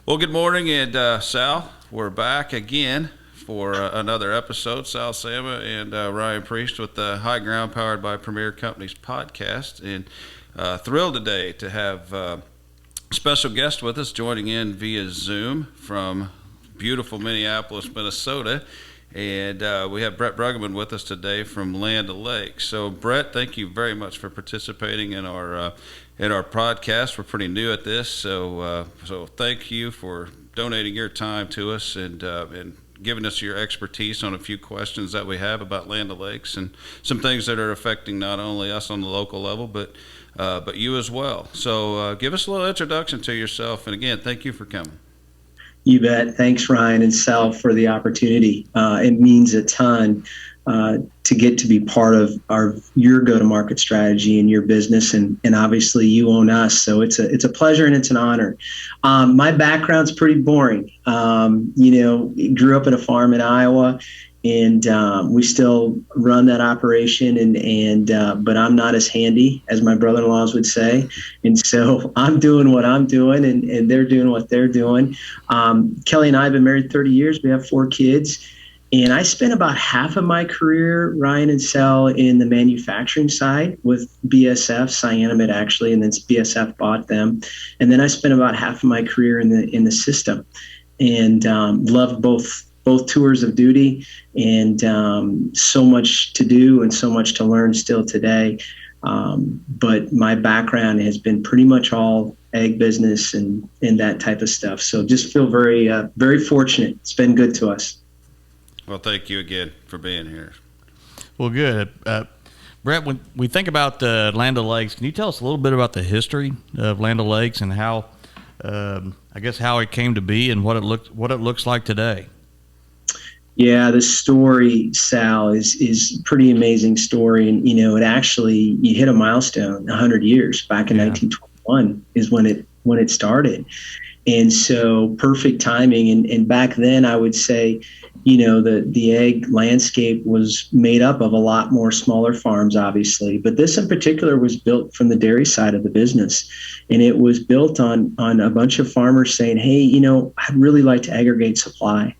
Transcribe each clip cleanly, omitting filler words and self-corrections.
Well, good morning, and Sal, we're back again for another episode. Sal Sama and Ryan Priest with the High Ground powered by Premier Companies podcast, and thrilled today to have a special guest with us joining in via Zoom from beautiful Minneapolis, Minnesota. And we have Brett Bruggeman with us today from Land O'Lakes. So, Brett, thank you very much for participating in our podcast. We're pretty new at this, so thank you for donating your time to us and giving us your expertise on a few questions that we have about Land O'Lakes and some things that are affecting not only us on the local level, but you as well. So, give us a little introduction to yourself, and again, thank you for coming. You bet. Thanks, Ryan and Sal, for the opportunity. It means a ton to get to be part of your go-to-market strategy and your business, and obviously you own us, so it's a pleasure and it's an honor. My background's pretty boring. Grew up at a farm in Iowa, and we still run that operation, but I'm not as handy as my brother-in-laws would say, and so I'm doing what I'm doing, and they're doing what they're doing. Kelly and I have been married 30 years. We have 4 kids, and I spent about half of my career, Ryan and Sal, in the manufacturing side with BSF, Cyanamid actually, and then BSF bought them, and then I spent about half of my career in the system, and loved both tours of duty, and so much to do and so much to learn still today. But my background has been pretty much all egg business and that type of stuff. So just feel very, very fortunate. It's been good to us. Well, thank you again for being here. Well, good. Brett, when we think about Land O'Lakes, can you tell us a little bit about the history of Land O'Lakes and how, how it came to be and what it looks like today? Yeah, the story, Sal, is a pretty amazing story. And, it actually, you hit a milestone, 100 years back in 1921 is when it started. And so perfect timing. And back then I would say, the egg landscape was made up of a lot more smaller farms, obviously. But this in particular was built from the dairy side of the business. And it was built on a bunch of farmers saying, hey, I'd really like to aggregate supply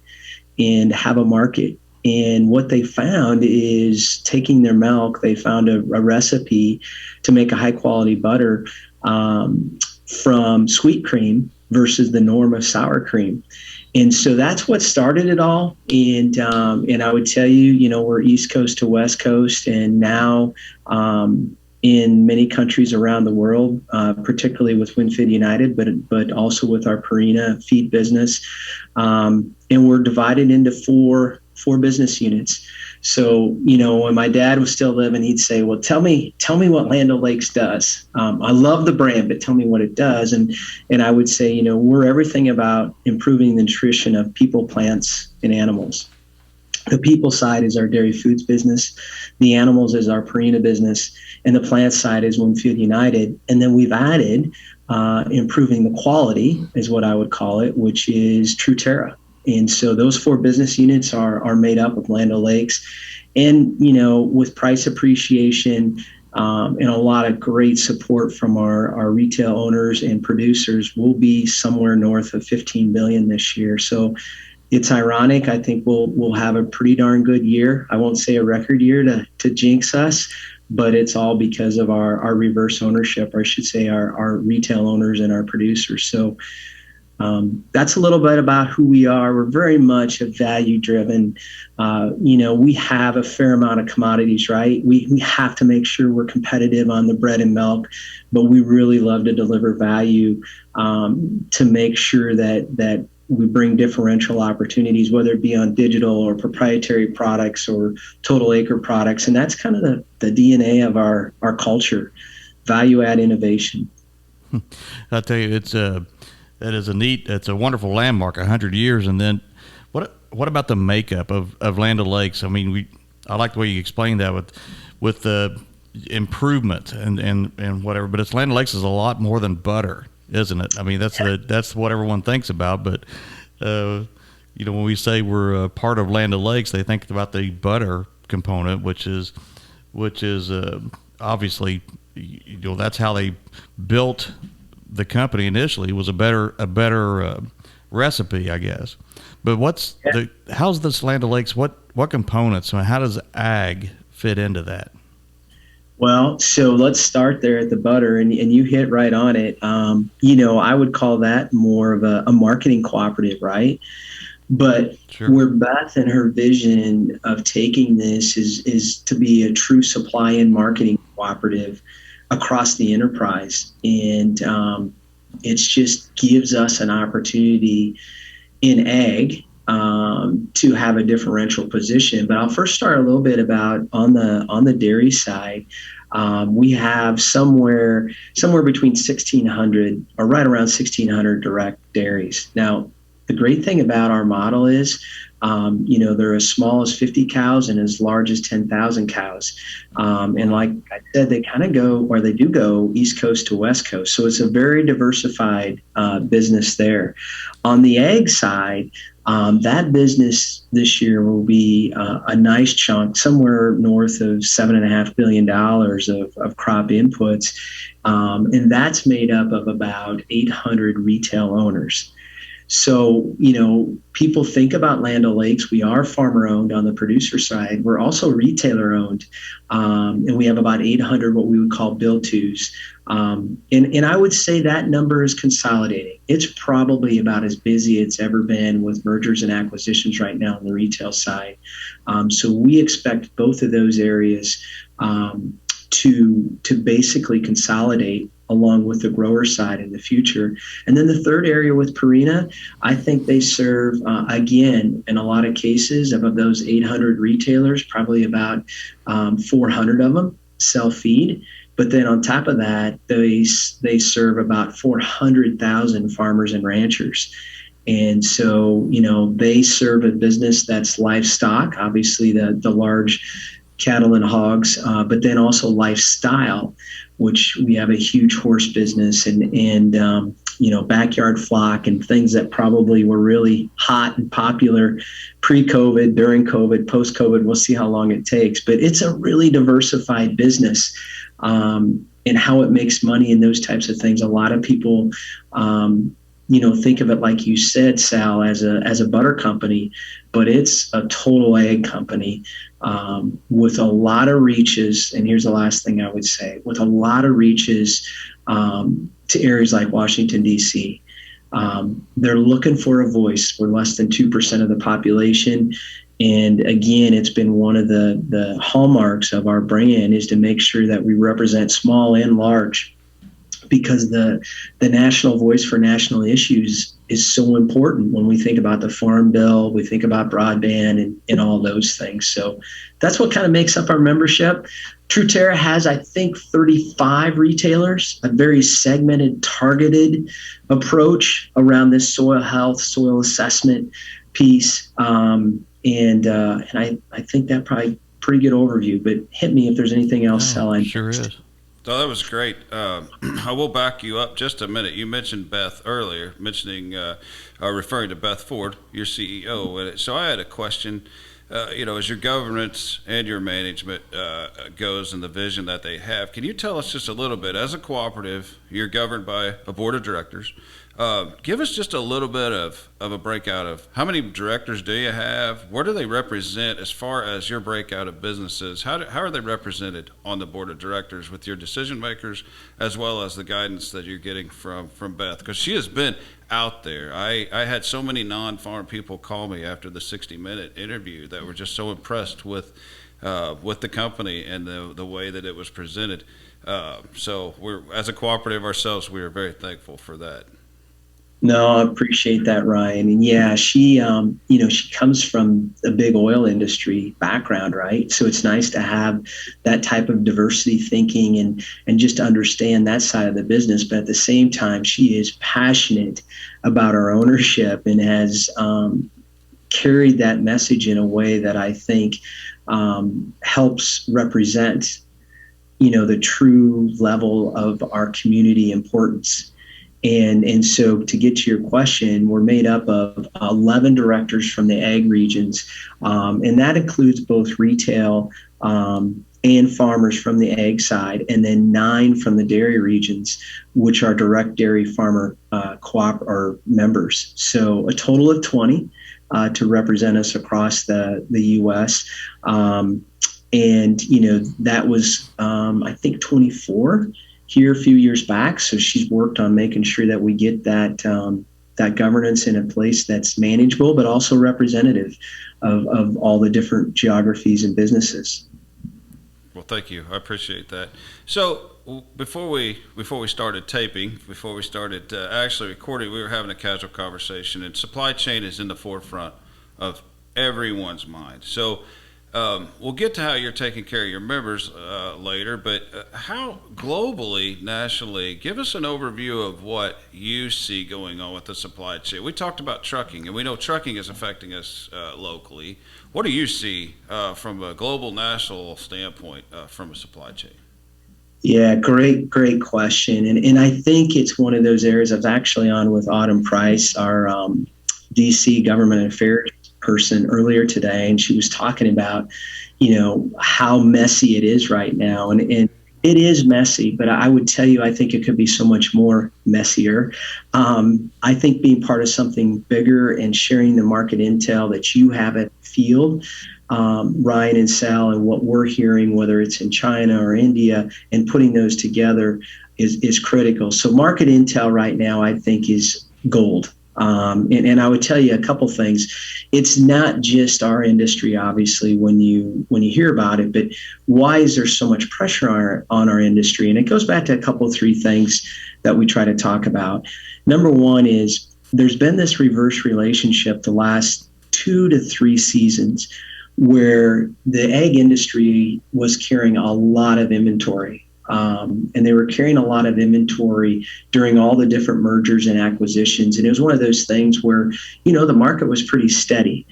and have a market. And what they found is taking their milk, they found a recipe to make a high quality butter from sweet cream versus the norm of sour cream. And so that's what started it all. And I would tell you, we're East Coast to West Coast, and now in many countries around the world, particularly with WinFeed United, but also with our Purina feed business. And we're divided into four business units. So, when my dad was still living, he'd say, well, tell me what Land O'Lakes does. I love the brand, but tell me what it does. And I would say, we're everything about improving the nutrition of people, plants, and animals. The people side is our dairy foods business. The animals is our Purina business. And the plant side is WinFeed United. And then we've added improving the quality is what I would call it, which is Truterra. And so those 4 business units are made up of Land O'Lakes. And, with price appreciation and a lot of great support from our retail owners and producers, we'll be somewhere north of $15 billion this year. So it's ironic. I think we'll have a pretty darn good year. I won't say a record year to jinx us, but it's all because of our reverse ownership, or I should say our retail owners and our producers. So that's a little bit about who we are. We're very much a value-driven. We have a fair amount of commodities, right? We have to make sure we're competitive on the bread and milk, but we really love to deliver value to make sure that we bring differential opportunities, whether it be on digital or proprietary products or total acre products. And that's kind of the DNA of our culture, value-add innovation. I'll tell you, it's a wonderful landmark, 100 years. And then what about the makeup of Land O'Lakes? I mean, I like the way you explained that with the improvement and whatever, but it's Land O'Lakes is a lot more than butter, isn't it? I mean, that's what everyone thinks about, but when we say we're a part of Land O'Lakes, they think about the butter component, which is obviously, that's how they built the company initially, was a better recipe, I guess. But how's this Land O'Lakes? What components? How does ag fit into that? Well, so let's start there at the butter, and you hit right on it. I would call that more of a marketing cooperative, right? But Sure. where Beth and her vision of taking this is to be a true supply and marketing cooperative across the enterprise. And it just gives us an opportunity in ag to have a differential position. But I'll first start a little bit about on the dairy side. We have somewhere between 1,600 or right around 1,600 direct dairies. Now, the great thing about our model is, they're as small as 50 cows and as large as 10,000 cows. And like I said, they kind of go East Coast to West Coast. So it's a very diversified business there. On the egg side, that business this year will be a nice chunk, somewhere north of $7.5 billion of crop inputs. And that's made up of about 800 retail owners. So, people think about Land O'Lakes. We are farmer owned on the producer side. We're also retailer owned. And we have about 800 what we would call build-tos. And I would say that number is consolidating. It's probably about as busy it's ever been with mergers and acquisitions right now on the retail side. So we expect both of those areas to basically consolidate along with the grower side in the future. And then the third area with Purina, I think they serve, again, in a lot of cases, of those 800 retailers, probably about 400 of them sell feed. But then on top of that, they serve about 400,000 farmers and ranchers. And so, they serve a business that's livestock, obviously the large cattle and hogs, but then also lifestyle, which we have a huge horse business and backyard flock and things that probably were really hot and popular pre-COVID, during COVID, post-COVID. We'll see how long it takes. But it's a really diversified business and how it makes money and those types of things. A lot of people think of it, like you said, Sal, as a butter company, but it's a total egg company with a lot of reaches. And here's the last thing I would say: with a lot of reaches to areas like Washington, D.C. They're looking for a voice. We're less than 2% of the population. And again, it's been one of the hallmarks of our brand is to make sure that we represent small and large, because the national voice for national issues is so important when we think about the Farm Bill, we think about broadband and all those things. So that's what kind of makes up our membership. TruTerra has, I think, 35 retailers, a very segmented, targeted approach around this soil health, soil assessment piece. And I think that probably pretty good overview, but hit me if there's anything else, Sal. Sure is. So that was great. I will back you up just a minute. You mentioned Beth earlier, referring to Beth Ford, your CEO. So I had a question. As your governance and your management goes and the vision that they have, can you tell us just a little bit? As a cooperative, you're governed by a board of directors. Give us just a little bit of a breakout of how many directors do you have? Where do they represent as far as your breakout of businesses? How are they represented on the board of directors with your decision makers, as well as the guidance that you're getting from Beth? Because she has been out there. I had so many non-farm people call me after the 60-minute interview that were just so impressed with the company and the way that it was presented. So we're, as a cooperative ourselves, we are very thankful for that. No, I appreciate that, Ryan. And yeah, she comes from a big oil industry background, right? So it's nice to have that type of diversity thinking and just understand that side of the business. But at the same time, she is passionate about our ownership and has carried that message in a way that I think helps represent, the true level of our community importance. And so to get to your question, we're made up of 11 directors from the ag regions, and that includes both retail and farmers from the ag side, and then 9 from the dairy regions, which are direct dairy farmer co-op or members. So a total of 20 to represent us across the U.S. And, that was, I think, 24 here a few years back. So she's worked on making sure that we get that governance in a place that's manageable, but also representative of all the different geographies and businesses. Well, thank you. I appreciate that. So before we started taping, before we started actually recording, we were having a casual conversation, and supply chain is in the forefront of everyone's mind. So we'll get to how you're taking care of your members later, but how globally, nationally, give us an overview of what you see going on with the supply chain. We talked about trucking, and we know trucking is affecting us locally. What do you see from a global, national standpoint from a supply chain? Yeah, great question. And I think it's one of those areas. I was actually on with Autumn Price, our DC government affairs person, earlier today, and she was talking about, how messy it is right now. And it is messy, but I would tell you, I think it could be so much more messier. I think being part of something bigger and sharing the market intel that you have at field, Ryan and Sal, and what we're hearing, whether it's in China or India, and putting those together is critical. So market intel right now, I think, is gold. And I would tell you a couple things. It's not just our industry, obviously, when you hear about it, but why is there so much pressure on our industry? And it goes back to a couple, 3 things that we try to talk about. Number one is there's been this reverse relationship the last 2 to 3 seasons where the ag industry was carrying a lot of inventory. And they were carrying a lot of inventory during all the different mergers and acquisitions. And it was one of those things where, the market was pretty steady.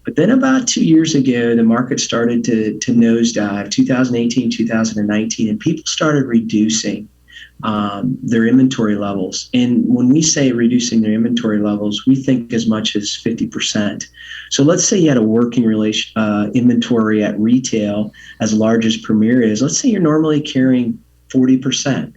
But then about 2 years ago, the market started to nosedive, 2018, 2019, and people started reducing their inventory levels. And when we say reducing their inventory levels, we think as much as 50%. So let's say you had a working inventory at retail as large as Premier is. Let's say you're normally carrying 40%.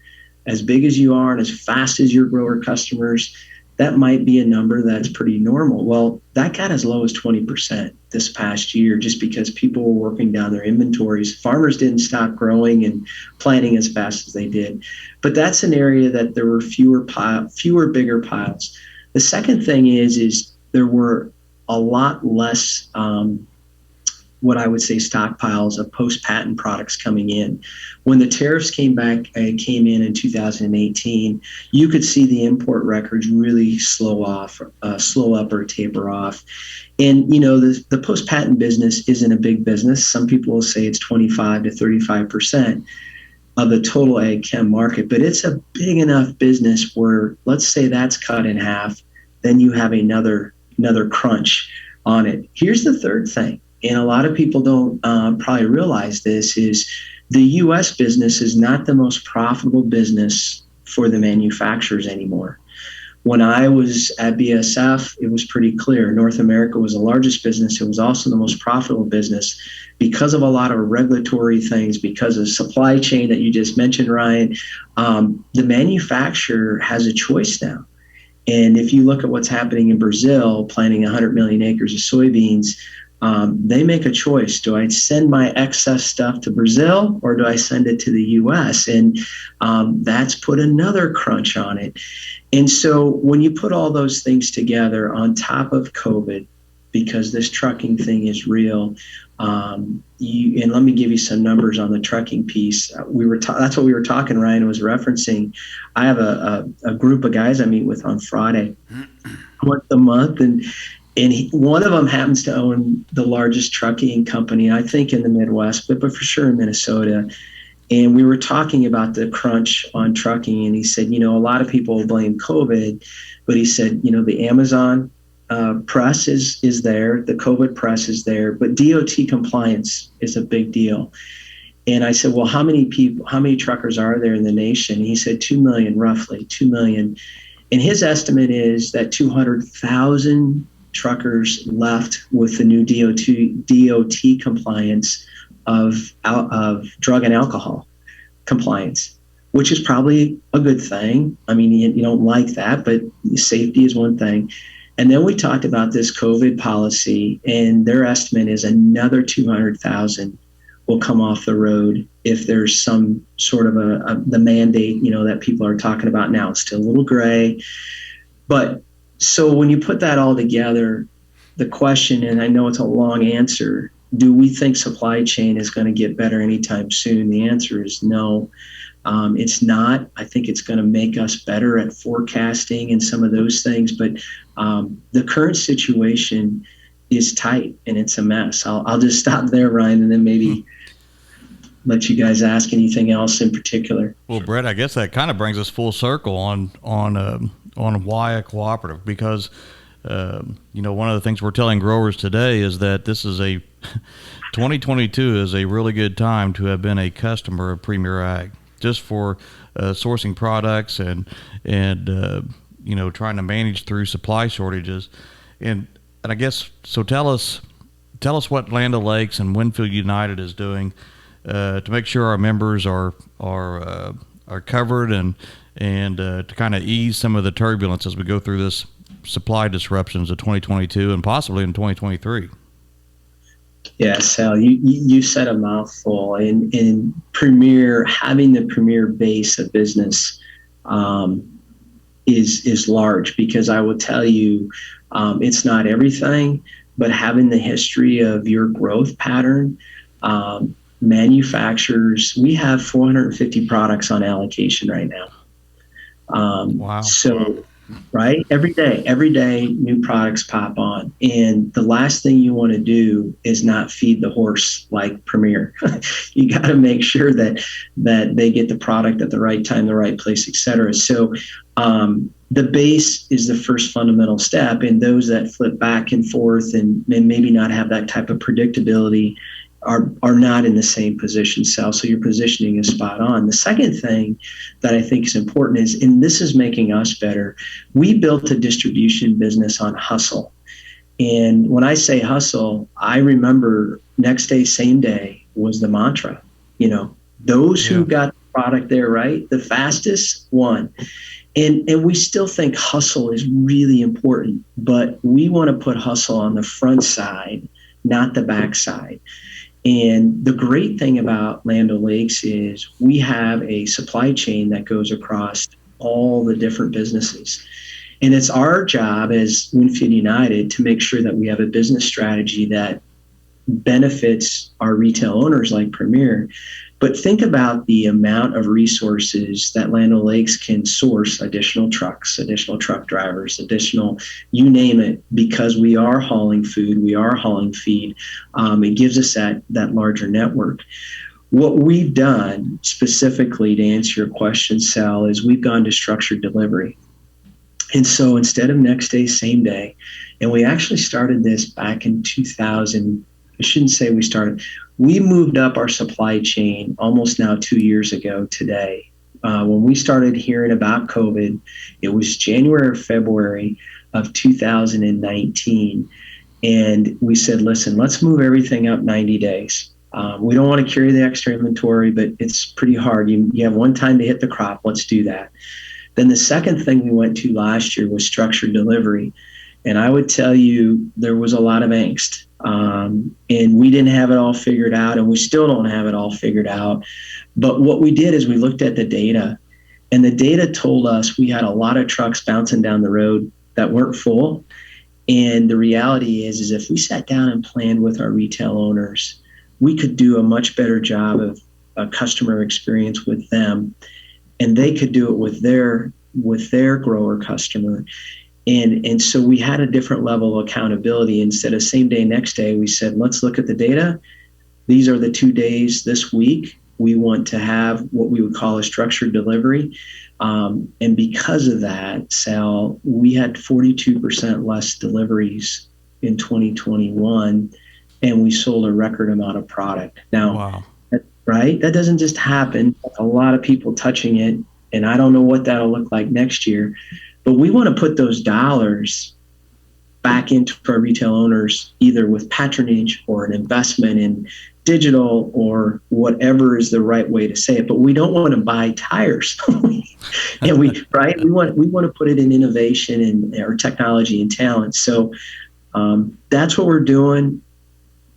As big as you are and as fast as your grower customers, that might be a number that's pretty normal. Well, that got as low as 20% this past year just because people were working down their inventories. Farmers didn't stop growing and planting as fast as they did. But that's an area that there were fewer bigger piles. The second thing is there were a lot less what I would say stockpiles of post-patent products coming in. When the tariffs came in 2018, you could see the import records really slow up or taper off. And, the post-patent business isn't a big business. Some people will say it's 25 to 35% of the total ag chem market, but it's a big enough business where, let's say that's cut in half, then you have another crunch on it. Here's the third thing. And a lot of people don't probably realize this, is the U.S. business is not the most profitable business for the manufacturers anymore. When I was at BSF, it was pretty clear. North America was the largest business. It was also the most profitable business because of a lot of regulatory things, because of supply chain that you just mentioned, Ryan. The manufacturer has a choice now. And if you look at what's happening in Brazil, planting 100 million acres of soybeans, they make a choice. Do I send my excess stuff to Brazil or do I send it to the U.S.? And that's put another crunch on it. And so when you put all those things together on top of COVID, because this trucking thing is real, and let me give you some numbers on the trucking piece. That's what we were talking, Ryan was referencing. I have a group of guys I meet with on Friday once a month, and one of them happens to own the largest trucking company, I think, in the Midwest, but for sure in Minnesota. And we were talking about the crunch on trucking, and he said, a lot of people blame COVID, but he said, the Amazon press is there, the COVID press is there, but DOT compliance is a big deal. And I said, well, how many truckers are there in the nation? And he said 2 million, roughly 2 million. And his estimate is that 200,000 truckers left with the new DOT compliance of drug and alcohol compliance, which is probably a good thing. I mean, you don't like that, but safety is one thing. And then we talked about this COVID policy, and their estimate is another 200,000 will come off the road if there's some sort of the mandate, that people are talking about now. It's still a little gray. But so when you put that all together, the question, and I know it's a long answer, do we think supply chain is going to get better anytime soon? The answer is no. It's not. I think it's going to make us better at forecasting and some of those things. But the current situation is tight and it's a mess. I'll just stop there, Ryan, and then maybe let you guys ask anything else in particular. Well, Brett, I guess that kind of brings us full circle on why a cooperative, because one of the things we're telling growers today is that this is 2022 is a really good time to have been a customer of Premier Ag, just for sourcing products and trying to manage through supply shortages. And I guess, so tell us what Land O'Lakes and Winfield United is doing to make sure our members are covered and to kind of ease some of the turbulence as we go through this supply disruptions of 2022 and possibly in 2023. Yeah, Sal, you said a mouthful. In Premier, having the Premier base of business is large, because I will tell you, it's not everything, but having the history of your growth pattern, manufacturers, we have 450 products on allocation right now. Wow. So, right, every day new products pop on, and the last thing you want to do is not feed the horse like Premier. You got to make sure that they get the product at the right time, the right place, etc. So the base is the first fundamental step, and those that flip back and forth and maybe not have that type of predictability are not in the same position, Sal. So your positioning is spot on. The second thing that I think is important is, and this is making us better, we built a distribution business on hustle. And when I say hustle, I remember next day, same day was the mantra. Those who got the product there right, the fastest, won. And we still think hustle is really important, but we want to put hustle on the front side, not the back side. And the great thing about Land O'Lakes is we have a supply chain that goes across all the different businesses. And it's our job as Winfield United to make sure that we have a business strategy that benefits our retail owners like Premier. But think about the amount of resources that Land O'Lakes can source: additional trucks, additional truck drivers, additional, you name it, because we are hauling food, we are hauling feed. It gives us that larger network. What we've done specifically to answer your question, Sal, is we've gone to structured delivery. And so instead of next day, same day, and we actually started this back in 2000, I shouldn't say we started. We moved up our supply chain almost now 2 years ago today. When we started hearing about COVID, it was January or February of 2019. And we said, listen, let's move everything up 90 days. We don't want to carry the extra inventory, but it's pretty hard. You have one time to hit the crop. Let's do that. Then the second thing we went to last year was structured delivery. And I would tell you there was a lot of angst. And we didn't have it all figured out, and we still don't have it all figured out. But what we did is we looked at the data, and the data told us we had a lot of trucks bouncing down the road that weren't full. And the reality is if we sat down and planned with our retail owners, we could do a much better job of a customer experience with them, and they could do it with their grower customer. And so we had a different level of accountability. Instead of same day, next day, we said, let's look at the data. These are the 2 days this week. We want to have what we would call a structured delivery. And because of that, Sal, we had 42% less deliveries in 2021, and we sold a record amount of product. Now, wow. Right? That doesn't just happen. A lot of people touching it, and I don't know what that'll look like next year. But we want to put those dollars back into our retail owners, either with patronage or an investment in digital or whatever is the right way to say it. But we don't want to buy tires. And we want to put it in innovation and or technology and talent. So that's what we're doing.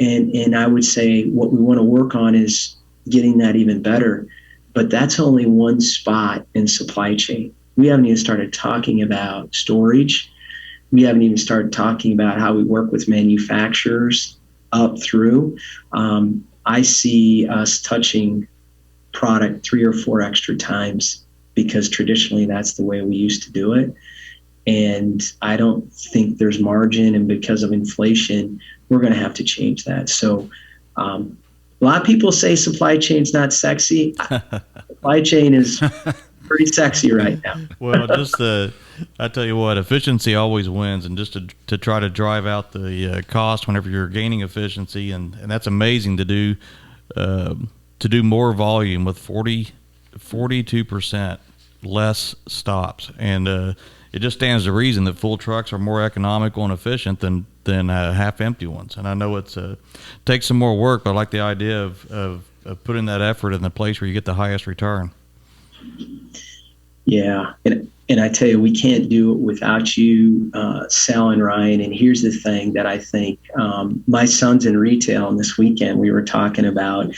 And I would say what we want to work on is getting that even better. But that's only one spot in supply chain. We haven't even started talking about storage. We haven't even started talking about how we work with manufacturers up through. I see us touching product 3 or 4 extra times because traditionally that's the way we used to do it. And I don't think there's margin. And because of inflation, we're going to have to change that. So a lot of people say supply chain's not sexy. Supply chain is pretty sexy right now. Well, I tell you what, efficiency always wins, and just to try to drive out the cost whenever you're gaining efficiency, and that's amazing to do more volume with 42% less stops, and it just stands to reason that full trucks are more economical and efficient than half empty ones. And I know it's takes some more work, but I like the idea of putting that effort in the place where you get the highest return. Yeah, and I tell you, we can't do it without you, Sal and Ryan. And here's the thing that I think my son's in retail, and this weekend we were talking about,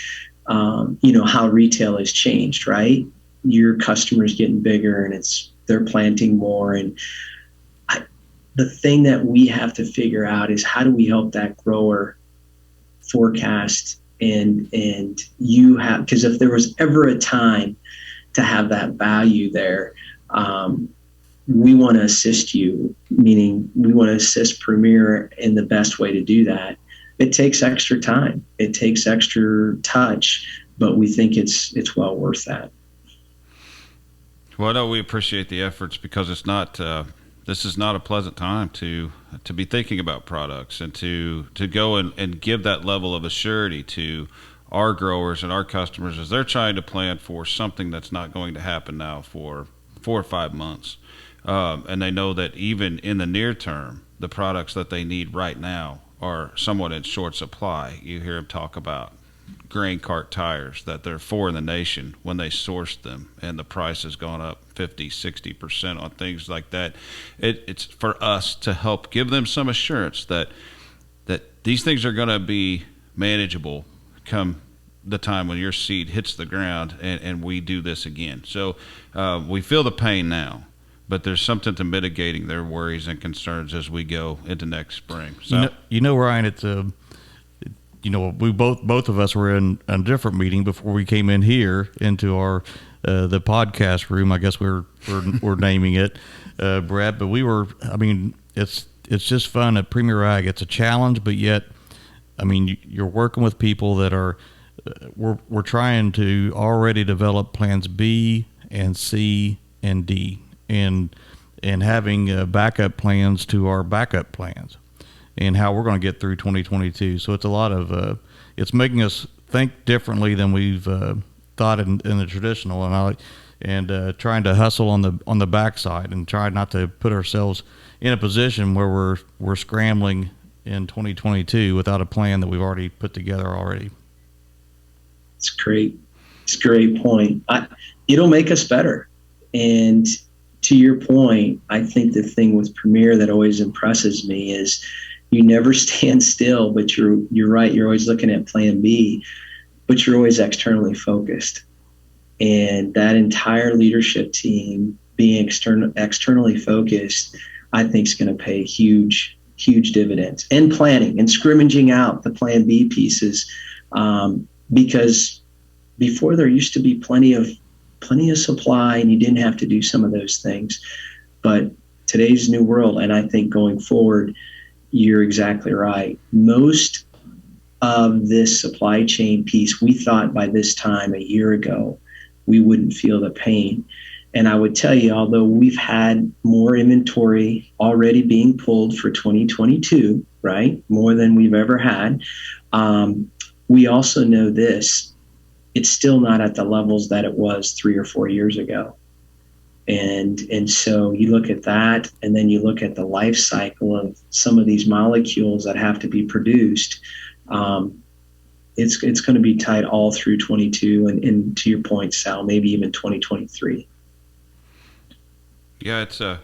how retail has changed, right? Your customers getting bigger, and they're planting more. And the thing that we have to figure out is how do we help that grower forecast and you have, because if there was ever a time to have that value there, we want to assist you, meaning we want to assist Premier in the best way to do that. It takes extra time. It takes extra touch, but we think it's well worth that. Well, no, we appreciate the efforts because it's not. This is not a pleasant time to be thinking about products and to go and give that level of assurity to our growers and our customers as they're trying to plan for something that's not going to happen now for 4 or 5 months. And they know that even in the near term, the products that they need right now are somewhat in short supply. You hear them talk about grain cart tires that there are 4 in the nation when they sourced them, and the price has gone up 50-60% on things like that. It's for us to help give them some assurance that these things are going to be manageable come the time when your seed hits the ground and we do this again. So we feel the pain now, but there's something to mitigating their worries and concerns as we go into next spring. So Ryan, it's we both of us were in a different meeting before we came in here into our the podcast room. I guess we're naming it, Brett. But it's just fun at Premier Ag. It's a challenge, but yet, you're working with people that are we're trying to already develop plans B and C and D, and having backup plans to our backup plans, and how we're going to get through 2022. So it's a lot of it's making us think differently than we've thought in the traditional, and trying to hustle on the backside and try not to put ourselves in a position where we're scrambling in 2022 without a plan that we've already put together already. It's great. It's a great point. It'll make us better. And to your point, I think the thing with Premier that always impresses me is you never stand still, but you're right. You're always looking at plan B, but you're always externally focused. And that entire leadership team being externally focused, I think is going to pay huge dividends, and planning and scrimmaging out the plan B pieces. Because before there used to be plenty of supply and you didn't have to do some of those things. But today's new world, and I think going forward, you're exactly right. Most of this supply chain piece, we thought by this time a year ago, we wouldn't feel the pain. And I would tell you, although we've had more inventory already being pulled for 2022, right? More than we've ever had. We also know this, it's still not at the levels that it was 3 or 4 years ago. And so you look at that, and then you look at the life cycle of some of these molecules that have to be produced. It's going to be tight all through 22, and to your point, Sal, maybe even 2023. Yeah, it's the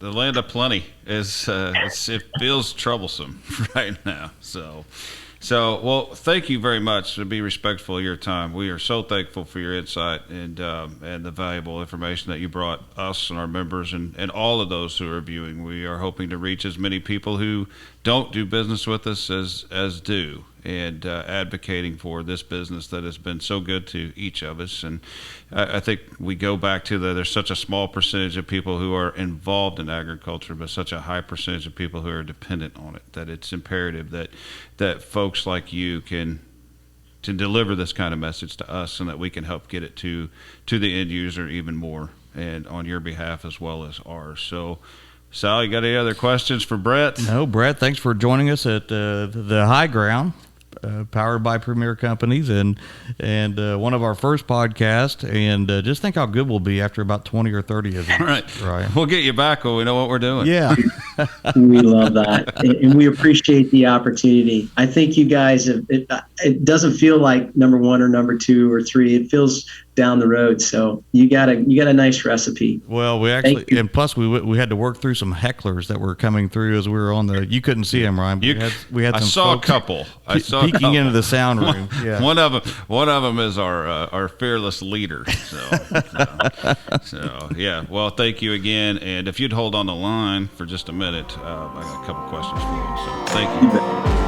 land of plenty. It feels troublesome right now. So, well, thank you very much. To be respectful of your time, we are so thankful for your insight and the valuable information that you brought us and our members and all of those who are viewing. We are hoping to reach as many people who don't do business with us as do, and advocating for this business that has been so good to each of us. And I think we go back to there's such a small percentage of people who are involved in agriculture, but such a high percentage of people who are dependent on it, that it's imperative that folks like you can deliver this kind of message to us, and that we can help get it to the end user even more, and on your behalf as well as ours. So, Sal, you got any other questions for Brett? No, Brett, thanks for joining us at the High Ground, powered by Premier Companies, and one of our first podcasts. And just think how good we'll be after about 20 or 30 of them. Right. We'll get you back when we know what we're doing. Yeah. We love that, and we appreciate the opportunity. I think you guys it doesn't feel like number one or number two or three. It feels down the road. So you got a nice recipe. Well, we actually, and plus we had to work through some hecklers that were coming through as we were on the. You couldn't see them, Ryan. We had some. I saw a couple. Peeking into the sound room. Yeah. One of them is our fearless leader. So yeah. Well, thank you again. And if you'd hold on the line for just a minute, I got a couple questions for you. So thank you.